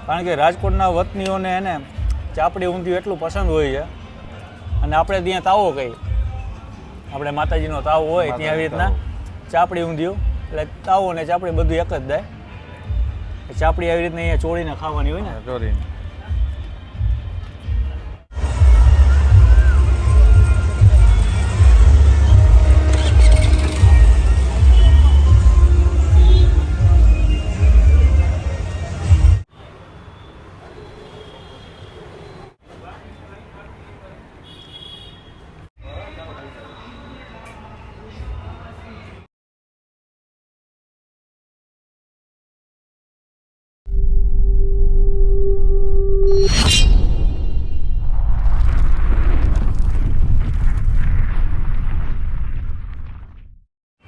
કારણ કે રાજકોટના વતનીઓને એને ચાપડી ઊંધિયું એટલું પસંદ હોય છે અને આપણે ત્યાં તાવો કહીએ, આપણે માતાજીનો તાવો હોય ત્યાં આવી રીતના ચાપડી ઊંધિયું એટલે તાવો ને ચાપડી બધું એક જ થાય. ચાપડી આવી રીતના અહીંયા ચોળીને ખાવાની હોય ને ચોરીને.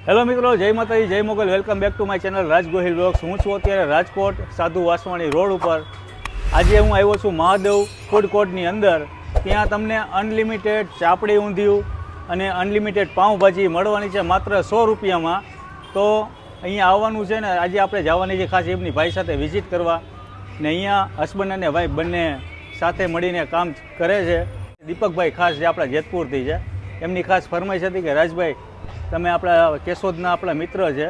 હેલો મિત્રો, જય માતાજી, જય Mogal. Welcome back to my channel Raj Gohil blogs. હું છું અત્યારે રાજકોટ સાધુ વાસવાણી રોડ ઉપર. આજે હું આવ્યો છું મહાદેવ ફૂડ કોર્ટની અંદર. ત્યાં તમને અનલિમિટેડ ચાપડી ઊંધિયું અને અનલિમિટેડ પાઉંભાજી મળવાની છે માત્ર 100 રૂપિયામાં. તો અહીંયા આવવાનું છે ને, આજે આપણે જવાની છે ખાસ એમની ભાઈ સાથે વિઝિટ કરવા. ને અહીંયા હસબન્ડ અને વાઈફ બંને સાથે મળીને કામ કરે છે. દીપકભાઈ ખાસ જે આપણા જેતપુરથી છે, એમની ખાસ ફરમાઈશ હતી કે રાજભાઈ તમે આપણા કેશોદના આપણા મિત્ર છે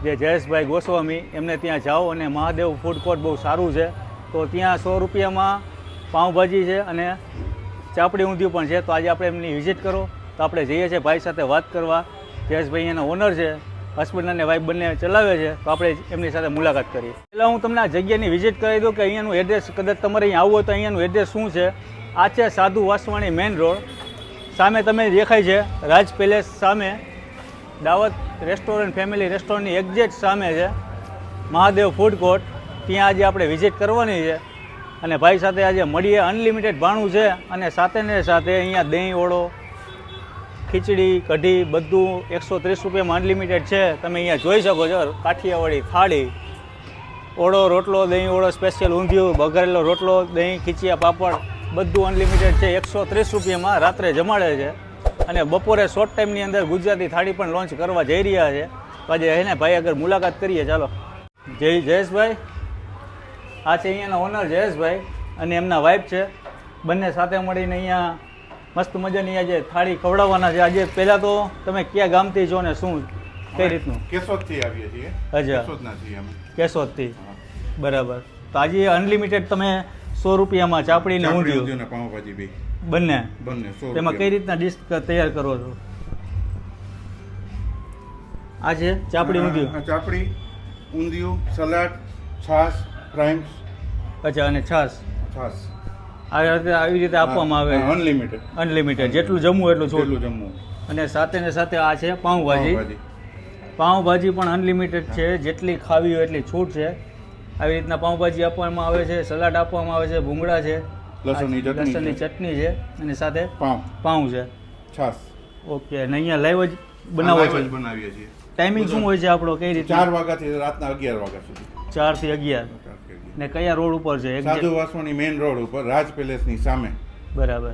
જે જયેશભાઈ ગોસ્વામી, એમને ત્યાં જાઓ અને મહાદેવ ફૂડ કોર્ટ બહુ સારું છે. તો ત્યાં 100 રૂપિયામાં પાઉંભાજી છે અને ચાપડી ઊંધિયું પણ છે. તો આજે આપણે એમની વિઝિટ કરો. તો આપણે જઈએ છીએ ભાઈ સાથે વાત કરવા. જયેશભાઈ એના ઓનર છે, હસબન્ડ અને વાઈફ બંને ચલાવે છે. તો આપણે એમની સાથે મુલાકાત કરીએ. પહેલાં હું તમને આ જગ્યાની વિઝિટ કરી દઉં કે અહીંયાનું એડ્રેસ, કદાચ તમારે અહીંયા આવવું હોય તો અહીંયાનું એડ્રેસ શું છે. આ છે સાધુ વાસવાણી મેઇન રોડ. સામે તમે દેખાય છે રાજ પેલેસ સામે, દાવત રેસ્ટોરન્ટ, ફેમિલી રેસ્ટોરન્ટની એક્ઝેક્ટ સામે છે મહાદેવ ફૂડ કોર્ટ. ત્યાં આજે આપણે વિઝિટ કરવાની છે અને ભાઈ સાથે આજે મળીએ. અનલિમિટેડ ભાણું છે અને સાથે ને સાથે અહીંયા દહીં ઓળો, ખીચડી, કઢી બધું 130 રૂપિયામાં અનલિમિટેડ છે. તમે અહીંયા જોઈ શકો છો કાઠિયાવાડી થાળી, ઓળો, રોટલો, દહીં ઓળો, સ્પેશિયલ ઊંધિયું, વઘારેલો રોટલો, દહીં, ખીચિયા, પાપડ બધું અનલિમિટેડ છે. 130 રૂપિયામાં રાત્રે જમાડે છે. અને બપોરે શોર્ટ ટાઈમની અંદર ગુજરાતી થાળી પણ લોન્ચ કરવા જઈ રહ્યા છે. તો આજે એને ભાઈ આગળ મુલાકાત કરીએ. ચાલો. જયેશભાઈ, આ છે અહીંયાના ઓનર જયેશભાઈ અને એમના વાઈફ છે. બંને સાથે મળીને અહીંયા મસ્ત મજાની આજે થાળી ખવડાવવાના છે. આજે પહેલાં તો તમે કયા ગામથી છો ને શું કઈ રીતનું? કેશોદથી આવીએ છીએ. અચ્છા, કેશોદના છીએ અમે. કેશોદથી, બરાબર. તો આજે અનલિમિટેડ તમે 100 રૂપિયામાં ચાપડી ને ઊંધિયું ને પાઉંભાજી બી બંને તેમાં 100 કઈ રીતના ડિશ તૈયાર કરો છો? આ છે ચાપડી ઊંધિયું. ચાપડી ઊંધિયું, સલાડ, છાશ, ફ્રાઈમ્સ. અચ્છા, અને છાશ આવી રીતે આપવામાં આવે. અનલિમિટેડ જેટલું જમવું એટલું છોડલું જમવું. અને સાથે ને સાથે આ છે પાઉંભાજી. પાઉંભાજી પણ અનલિમિટેડ છે, જેટલી ખાવી હોય એટલી છૂટ છે. આવી રીતના પાઉંભાજી આપવામાં આવે છે, સલાડ આપવામાં આવે છે, ભૂંગળા છે, લસણની ચટણી છે અને સાથે પાઉં છે, છાશ. ઓકે. અને અહીંયા લાઈવ જ બનાવો છો? બનાવીએ છીએ. ટાઈમિંગ શું હોય છે આપણો? કઈ રીતે? 4 વાગ્યાથી રાતના 11 વાગ્યા સુધી. 4 થી 11. ને કયા રોડ ઉપર છે? સાધુ વાસવાણી મેઇન રોડ ઉપર, રાજ પેલેસની સામે. બરાબર.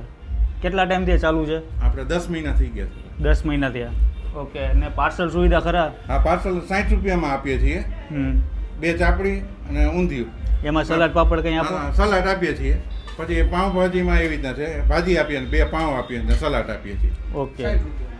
કેટલા ટાઈમથી ચાલુ છે? આપણે 10 મહિના થઈ ગયા છે. 10 મહિના થયા. ઓકે. ને પાર્સલ સુવિધા ખરા? હા, પાર્સલ 60 રૂપિયામાં આપીએ છીએ. 2 ચાપડી અને ઊંધિયું. એમાં સલાડ પાપડ કંઈ આપો? સલાડ આપીએ છીએ. પછી પાઉંભાજીમાં એવી રીતના છે, ભાજી આપીએ, 2 પાઉં આપીએ અને સલાડ આપીએ છીએ. ઓકે.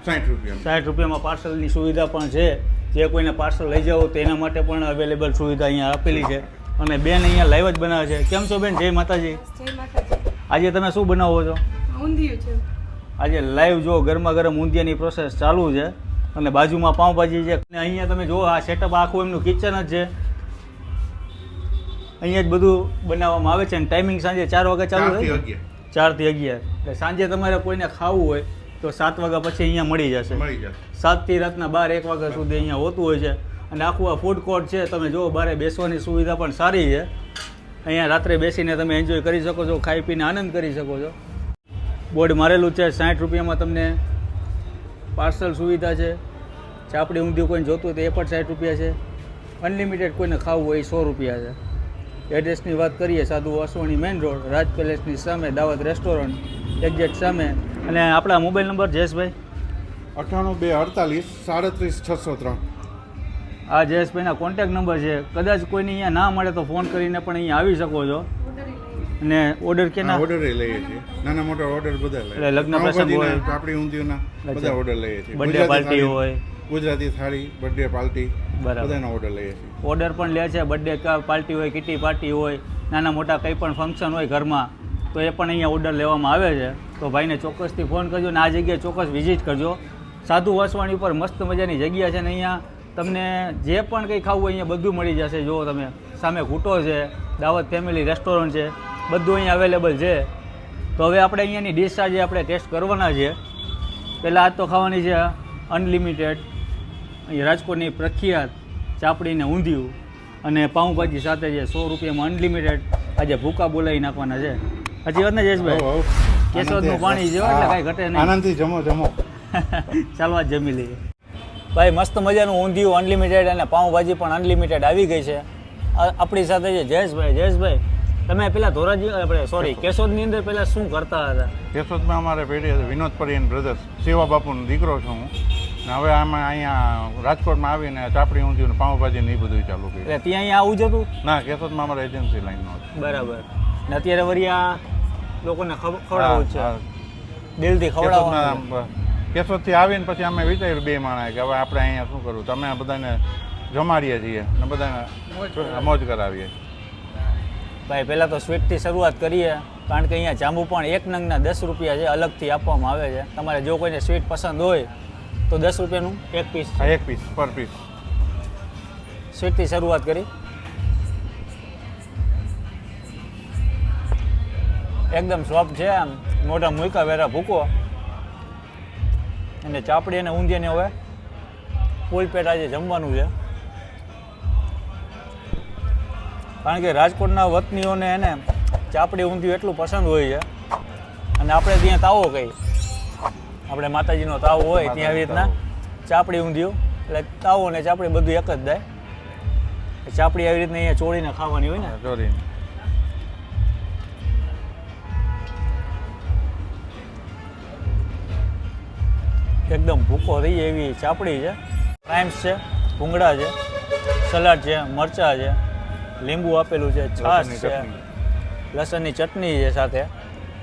60 રૂપિયા. 60 રૂપિયામાં પાર્સલની સુવિધા પણ છે. જે કોઈને પાર્સલ લઈ જાવ તો એના માટે પણ અવેલેબલ સુવિધા અહીંયા આપેલી છે. અને બેન અહીંયા લાઈવ જ બનાવે છે. કેમ છો બેન? જય માતાજી. જય માતાજી. આજે તમે શું બનાવો છો? ઊંધિયું છે. આજે લાઈવ જો ગરમા ગરમ ઊંધિયાની પ્રોસેસ ચાલુ છે અને બાજુમાં પાઉંભાજી છે. અને અહીંયા તમે જુઓ આ સેટઅપ આખું એમનું કિચન જ છે. અહીંયા જ બધું બનાવવામાં આવે છે. અને ટાઈમિંગ સાંજે 4 વાગે ચાલુ થાય. 4 થી 11. એટલે સાંજે તમારે કોઈને ખાવું હોય તો 7 વાગ્યા પછી અહીંયા મળી જશે. 7 થી રાતના 12-1 વાગ્યા સુધી અહીંયા હોતું હોય છે. અને આખું આ ફૂડ કોર્ટ છે, તમે જુઓ બહાર બેસવાની સુવિધા પણ સારી છે. અહીંયા રાત્રે બેસીને તમે એન્જોય કરી શકો છો, ખાઈ પીને આનંદ કરી શકો છો. બોર્ડ મારેલું છે. 60 રૂપિયામાં તમને પાર્સલ સુવિધા છે. ચાપડી ઊંધિયું કોઈને જોતું હોય તો એ પણ 60 રૂપિયા છે. અનલિમિટેડ કોઈને ખાવું હોય એ 100 રૂપિયા છે. એડ્રેસની વાત કરીએ, સાધુ વાસવાણી મેઇન રોડ, રાજ પેલેસની સામે, દાવત રેસ્ટોરન્ટ એક્ઝેક્ટ સામે. અને આપણા મોબાઈલ નંબર જયેશભાઈ? 98 248 37 603. આ જયેશભાઈના કોન્ટેક્ટ નંબર છે. કદાચ કોઈને અહીંયા ના મળે તો ફોન કરીને પણ અહીંયા આવી શકો છો. અને ઓર્ડર કેના ઓર્ડર લઈએ છીએ, નાના મોટા ઓર્ડર બધા લઈએ. એટલે લગ્ન પ્રસંગ હોય, આપણી ઊંધિયુંના બધા ઓર્ડર લઈએ છીએ. બર્થડે પાર્ટી હોય, ગુજરાતી થાળી, બર્થડે પાર્ટી, બરાબર બધાના ઓર્ડર લઈએ છીએ. ઓર્ડર પણ લે છે. બર્થડે પાર્ટી હોય, કિટી પાર્ટી હોય, નાના મોટા કંઈ પણ ફંક્શન હોય ઘરમાં, તો એ પણ અહીંયા ઓર્ડર લેવામાં આવે છે. તો ભાઈને ચોક્કસથી ફોન કરજો ને આ જગ્યાએ ચોક્કસ વિઝિટ કરજો. સાધુ વાસવાણી ઉપર મસ્ત મજાની જગ્યા છે ને અહીંયા તમને જે પણ કંઈ ખાવું હોય અહીંયા બધું મળી જશે. જુઓ તમે સામે ઘૂંટો છે, દાવત ફેમિલી રેસ્ટોરન્ટ છે, બધું અહીંયા અવેલેબલ છે. તો હવે આપણે અહીંયાની ડિશ આજે આપણે ટેસ્ટ કરવાના છે. પહેલાં આજ તો ખાવાની છે અનલિમિટેડ અહીં રાજકોટની પ્રખ્યાત ચાપડીને ઊંધિયું અને પાઉંભાજી સાથે છે 100 રૂપિયામાં અનલિમિટેડ આજે ભૂકા બોલાવી નાખવાના છે. હજી વાત ને જયેશભાઈ, કેશોદનું પાણી જેવા એટલે કાંઈ ઘટે નહીં. આનંદથી જમો જમો. ચાલો આજ જમી લઈએ. ભાઈ મસ્ત મજાનું ઊંધિયું અનલિમિટેડ અને પાઉંભાજી પણ અનલિમિટેડ આવી ગઈ છે. આપણી સાથે છે જયેશભાઈ. જયેશભાઈ તમે પેલા ધોરાજી આપણે સોરી કેશોદની અંદર પહેલાં શું કરતા હતા? કેશોદમાં અમારે પેઢી વિનોદ પરિયન બ્રધર્સ, સેવા બાપુનો દીકરો છું હું. ને હવે આમાં અહીંયા રાજકોટમાં આવીને ચાપડી ઊંધિયું ને પાઉંભાજી ને એ બધું ચાલુ કર્યું. એટલે ત્યાં અહીંયા આવું જતું? ના, કેશોદમાં અમારે એજન્સી લાઈનનો હતો. બરાબર. ને અત્યારે વળી આ લોકોને ખવડાવવું છે, દિલથી ખવડાવવું. કેશોદથી આવીને પછી અમે વિચાર્યું બે માણસ કે હવે આપણે અહીંયા શું કરવું, તમે બધાને જમાડીએ છીએ ને બધાને મોજ કરાવીએ. ભાઈ પહેલાં તો સ્વીટથી શરૂઆત કરીએ, કારણ કે અહીંયા જાંબુ પણ એક નંગના 10 રૂપિયા છે, અલગથી આપવામાં આવે છે. તમારે જો કોઈને સ્વીટ પસંદ હોય તો 10 રૂપિયાનું એક પીસ. એક પીસ પર પીસ. સ્વીટથી શરૂઆત કરી. એકદમ સોફ્ટ છે, આમ મોટા મૂકા વેરા ભૂકો. અને ચાપડી અને ઊંધિયાને હવે ફૂલ પેટ આજે જમવાનું છે. કારણ કે રાજકોટના વતનીઓને એને ચાપડી ઊંધિયું એટલું પસંદ હોય છે. અને આપણે ત્યાં તાવો કહીએ, આપણે માતાજીનો તાવો હોય ત્યાં આવી રીતના ચાપડી ઊંધિયું, એટલે તાવો ને ચાપડી બધું એક જ થાય. ચાપડી આવી રીતના અહીંયા ચોળીને ખાવાની હોય ને. ચોરીને એકદમ ભૂકો થઈ જાય એવી ચાપડી છે. પ્રાઇમ્સ છે, ભૂંગળા છે, સલાડ છે, મરચાં છે, લીંબુ આપેલું છે, છાશ છે, લસણની ચટણી છે સાથે.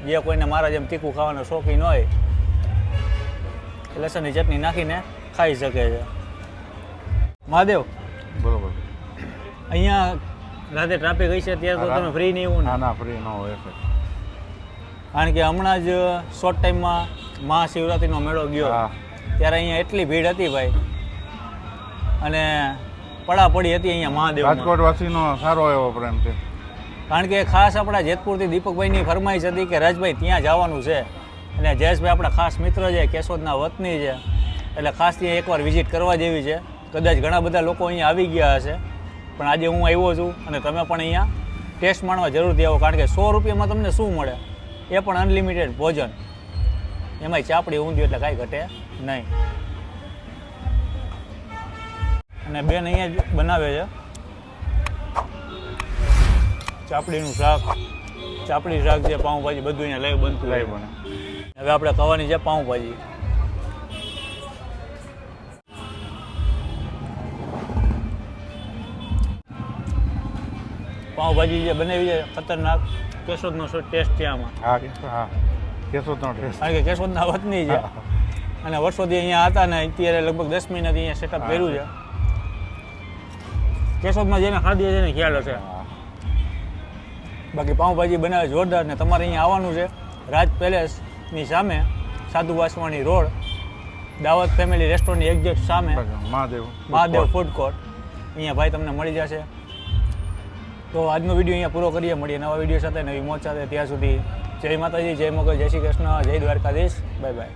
જે કોઈને મારા જેમ તીખું ખાવાનો શોખીન હોય એ લસણની ચટણી નાખીને ખાઈ શકે છે. મહાદેવ, બરોબર. અહીંયા રાતે ટ્રાફિક હશે ત્યારે તો તમે ફ્રી નહીં એવું ને? ના, ફ્રી ન હોય. કારણ કે હમણાં જ શોર્ટ ટાઈમમાં મહાશિવરાત્રિનો મેળો ગયો ત્યારે અહીંયા એટલી ભીડ હતી ભાઈ, અને પડાપડી હતી અહીંયા મહાદેવ. રાજકોટવાસીનો સારો એવો પ્રેમ છે. કારણ કે ખાસ આપણા જેતપુરથી દીપકભાઈની ફરમાઈશ હતી કે રાજભાઈ ત્યાં જવાનું છે. અને જયેશભાઈ આપણા ખાસ મિત્ર છે, કેશોદના વતની છે, એટલે ખાસ ત્યાં એકવાર વિઝિટ કરવા જેવી છે. કદાચ ઘણા બધા લોકો અહીંયા આવી ગયા હશે, પણ આજે હું આવ્યો છું અને તમે પણ અહીંયા ટેસ્ટ માણવા જરૂરથી આવો. કારણ કે 100 રૂપિયામાં તમને શું મળે, એ પણ અનલિમિટેડ ભોજન, એમાંય ચાપડી ઊંધિયું એટલે કાંઈ ઘટે નહીં. અને બેન અહીંયા જ બનાવે છે ચાપડીનું શાક, ચાપડી શાક છે, પાઉંભાજી બધું અહીંયા લાઈવ બનતું લાઈવ બને. હવે આપણે ખાવાની છે પાઉંભાજી. પાઉંભાજી જે બનાવી છે ખતરનાક. કેશોદનો ટેસ્ટ છે આમાં. હા, કેશોદનો ટેસ્ટ. કારણ કે કેશોદના વતની છે અને વર્ષોથી અહીંયા હતા ને અત્યારે લગભગ 10 મહિનાથી અહીંયા સેટઅપ કર્યું છે. કેશોદમાં જેને ખાધી છે એને ખ્યાલ હશે. બાકી પાઉંભાજી બનાવે જોરદાર. ને તમારે અહીંયા આવવાનું છે રાજ પેલેસની સામે, સાધુ વાસવાણી રોડ, દાવત ફેમિલી રેસ્ટોરન્ટની એક્ઝેક્ટ સામે મહાદેવ ફૂડ કોર્ટ. અહીંયા ભાઈ તમને મળી જશે. તો આજનો વિડીયો અહીંયા પૂરો કરીએ. મળીએ નવા વિડીયો સાથે, નવી મોજ સાથે. ત્યાં સુધી જય માતાજી, જય મોગલ, જય શ્રી કૃષ્ણ, જય દ્વારકાધીશ. Bye bye.